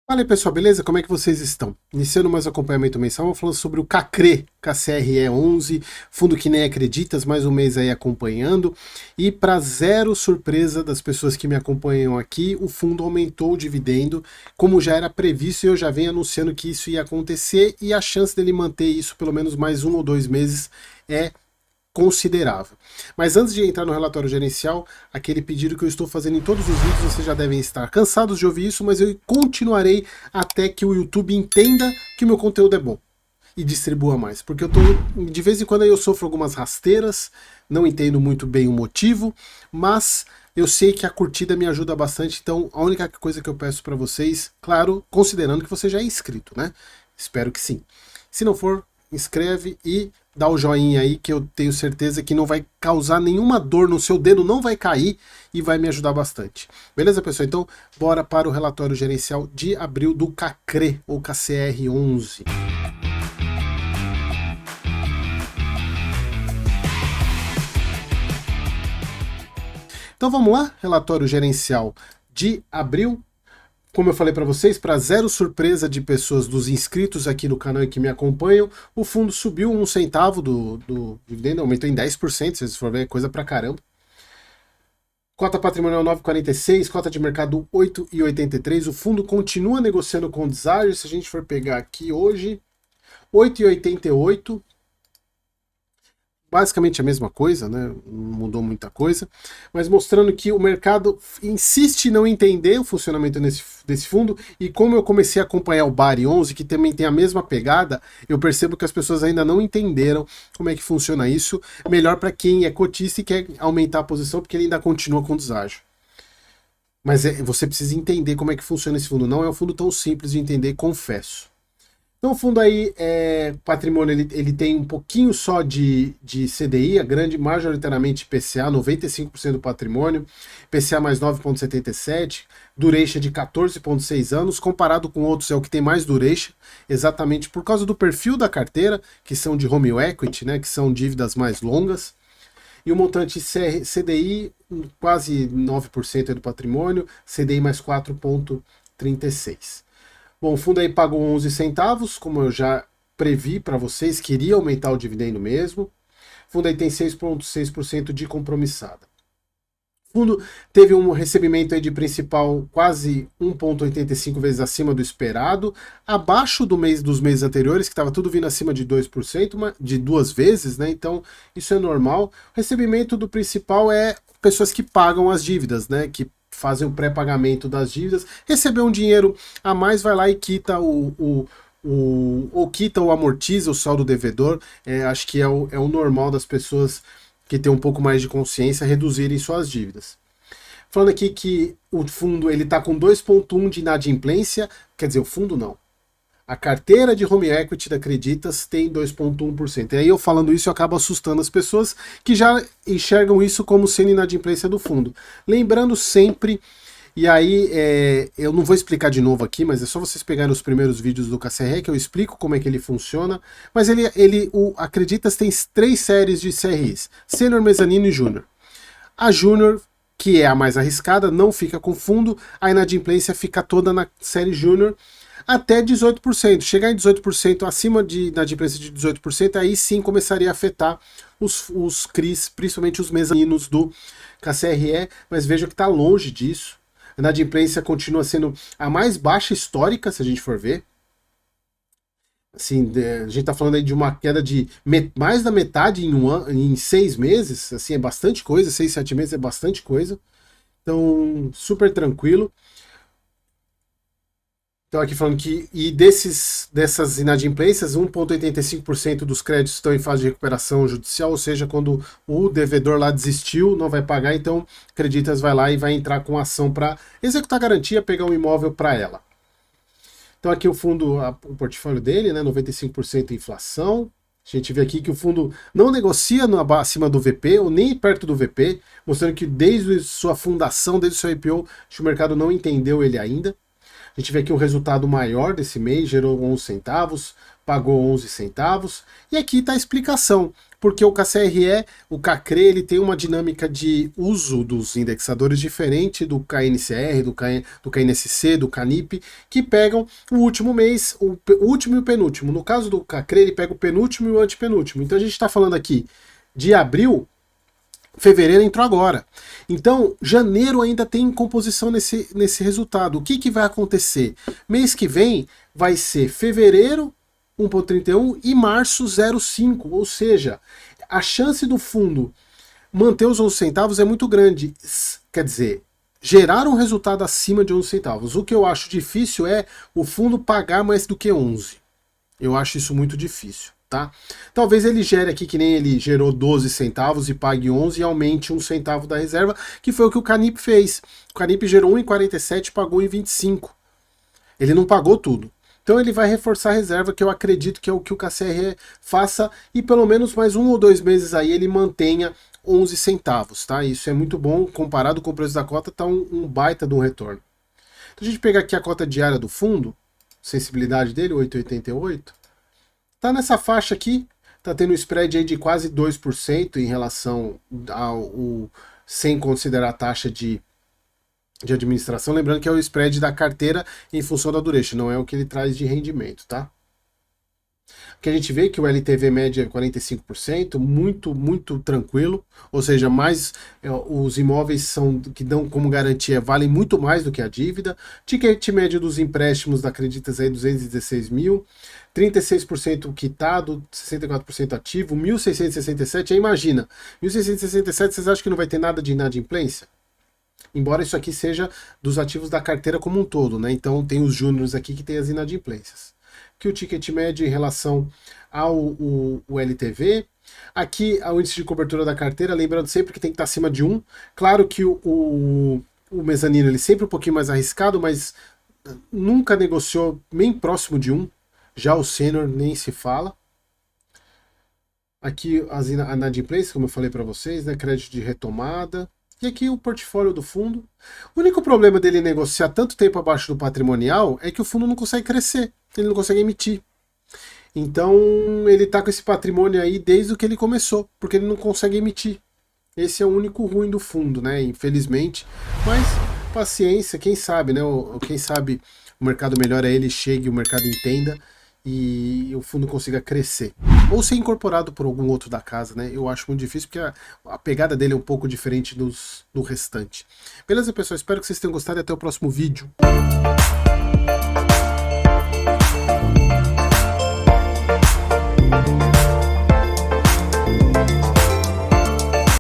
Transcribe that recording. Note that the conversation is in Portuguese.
Fala aí pessoal, beleza? Como é que vocês estão? Iniciando mais um acompanhamento mensal, vamos falando sobre o CACRE, KCRE11, fundo que nem acreditas, mais um mês aí acompanhando. E para zero surpresa das pessoas que me acompanham aqui, o fundo aumentou o dividendo, como já era previsto, e eu já venho anunciando que isso ia acontecer, e a chance dele manter isso pelo menos mais 1 ou 2 meses é considerável. Mas antes de entrar no relatório gerencial, aquele pedido que eu estou fazendo em todos os vídeos, vocês já devem estar cansados de ouvir isso, mas eu continuarei até que o YouTube entenda que o meu conteúdo é bom e distribua mais, porque eu tô, de vez em quando eu sofro algumas rasteiras, não entendo muito bem o motivo, mas eu sei que a curtida me ajuda bastante, então a única coisa que eu peço para vocês, claro, considerando que você já é inscrito, né? Espero que sim. Se não for, inscreve e dá o joinha aí, que eu tenho certeza que não vai causar nenhuma dor no seu dedo, não vai cair e vai me ajudar bastante. Beleza, pessoal? Então, bora para o relatório gerencial de abril do CACRE, ou KCR11. Então vamos lá, relatório gerencial de abril. Como eu falei para vocês, para zero surpresa de pessoas dos inscritos aqui no canal e que me acompanham, o fundo subiu 1 centavo do dividendo, aumentou em 10%, se vocês for ver, é coisa pra caramba. Cota patrimonial 9,46, cota de mercado 8,83. O fundo continua negociando com deságio, se a gente for pegar aqui hoje, 8,88. Basicamente a mesma coisa, né? Não mudou muita coisa, mas mostrando que o mercado insiste em não entender o funcionamento desse fundo, e como eu comecei a acompanhar o Bari 11, que também tem a mesma pegada, eu percebo que as pessoas ainda não entenderam como é que funciona isso. Melhor para quem é cotista e quer aumentar a posição, porque ele ainda continua com deságio. Mas você precisa entender como é que funciona esse fundo. Não é um fundo tão simples de entender, confesso. Então o fundo aí, patrimônio, ele tem um pouquinho só de CDI, a grande majoritariamente IPCA, 95% do patrimônio, IPCA mais 9,77, duration de 14,6 anos, comparado com outros é o que tem mais duration, exatamente por causa do perfil da carteira, que são de home equity, né, que são dívidas mais longas, e o montante CDI, quase 9% do patrimônio, CDI mais 4,36. Bom, o fundo aí pagou 11 centavos, como eu já previ para vocês, queria aumentar o dividendo mesmo. O fundo aí tem 6,6% de compromissada. O fundo teve um recebimento aí de principal quase 1,85 vezes acima do esperado, abaixo dos meses anteriores, que estava tudo vindo acima de 2%, de 2 vezes, né? Então isso é normal. O recebimento do principal é pessoas que pagam as dívidas, né? Que fazem o pré-pagamento das dívidas, recebeu um dinheiro a mais, vai lá e quita ou quita ou amortiza o saldo devedor. Acho que é o normal das pessoas que têm um pouco mais de consciência reduzirem suas dívidas. Falando aqui que o fundo ele está com 2,1 de inadimplência, quer dizer, o fundo não. A carteira de home equity da Creditas tem 2,1%. E aí eu falando isso eu acabo assustando as pessoas que já enxergam isso como sendo inadimplência do fundo. Lembrando sempre, e aí eu não vou explicar de novo aqui, mas é só vocês pegarem os primeiros vídeos do KCR que eu explico como é que ele funciona. Mas a Creditas tem 3 séries de CRIs, Sênior, Mezanino e Júnior. A Júnior, que é a mais arriscada, não fica com fundo, a inadimplência fica toda na série Júnior, até 18%. Chegar em 18%, acima da inadimplência de 18%, aí sim começaria a afetar os CRIs, principalmente os mezaninos do KCRE, mas veja que está longe disso. A inadimplência continua sendo a mais baixa histórica, se a gente for ver. Assim, a gente está falando aí de uma queda de mais da metade em 6 meses, assim, é bastante coisa, 6, 7 meses é bastante coisa. Então, super tranquilo. Então aqui falando que, dessas inadimplências, 1,85% dos créditos estão em fase de recuperação judicial, ou seja, quando o devedor lá desistiu, não vai pagar, então Creditas vai lá e vai entrar com ação para executar a garantia, pegar um imóvel para ela. Então aqui o fundo, o portfólio dele, né, 95% inflação. A gente vê aqui que o fundo não negocia acima do VP ou nem perto do VP, mostrando que desde sua fundação, desde o seu IPO, o mercado não entendeu ele ainda. A gente vê aqui um resultado maior desse mês, gerou 11 centavos, pagou 11 centavos. E aqui está a explicação. porque o KCRE, o CACRE, ele tem uma dinâmica de uso dos indexadores diferente do KNCR, do KNSC, do CANIP, que pegam o último mês, o último e o penúltimo. No caso do CACRE, ele pega o penúltimo e o antepenúltimo. Então a gente está falando aqui de abril. Fevereiro entrou agora. Então, janeiro ainda tem composição nesse resultado. O que vai acontecer? Mês que vem vai ser fevereiro 1,31 e março 0,5. Ou seja, a chance do fundo manter os 11 centavos é muito grande. Quer dizer, gerar um resultado acima de 11 centavos. O que eu acho difícil é o fundo pagar mais do que 11. Eu acho isso muito difícil. Tá? Talvez ele gere aqui que nem ele gerou 12 centavos e pague 11 e aumente 1 centavo da reserva, que foi o que o Canip fez. O Canip gerou 1,47 e pagou 1,25. Ele não pagou tudo. Então ele vai reforçar a reserva, que eu acredito que é o que o KCR faça, e pelo menos mais 1 ou 2 meses aí ele mantenha 11 centavos. Tá? Isso é muito bom, comparado com o preço da cota, tá um baita de um retorno. Então a gente pega aqui a cota diária do fundo, sensibilidade dele, 8,88. Tá nessa faixa aqui, tá tendo um spread aí de quase 2% em relação ao sem considerar a taxa de administração, lembrando que é o spread da carteira em função da duration, não é o que ele traz de rendimento, tá? Que a gente vê que o LTV média é 45%, muito tranquilo, ou seja, mais os imóveis que dão como garantia valem muito mais do que a dívida. Ticket médio dos empréstimos da Creditas aí 216 mil, 36% quitado, 64% ativo, 1.667, aí imagina, 1.667 vocês acham que não vai ter nada de inadimplência? Embora isso aqui seja dos ativos da carteira como um todo, né? Então tem os júniores aqui que tem as inadimplências. Que o ticket médio em relação ao LTV. Aqui, o índice de cobertura da carteira, lembrando sempre que tem que estar acima de 1. Claro que o mezanino ele sempre um pouquinho mais arriscado, mas nunca negociou bem próximo de 1. Já o sênior nem se fala. Aqui as inadimplências, como eu falei para vocês, né? Crédito de retomada. E aqui o portfólio do fundo. O único problema dele negociar tanto tempo abaixo do patrimonial é que o fundo não consegue crescer, ele não consegue emitir. Então ele está com esse patrimônio aí desde o que ele começou, porque ele não consegue emitir. Esse é o único ruim do fundo, né? Infelizmente. Mas paciência, quem sabe, né? Quem sabe o mercado melhora ele, chegue, o mercado entenda e o fundo consiga crescer. Ou ser incorporado por algum outro da casa, né? Eu acho muito difícil, porque a pegada dele é um pouco diferente do restante. Beleza, pessoal? Espero que vocês tenham gostado e até o próximo vídeo.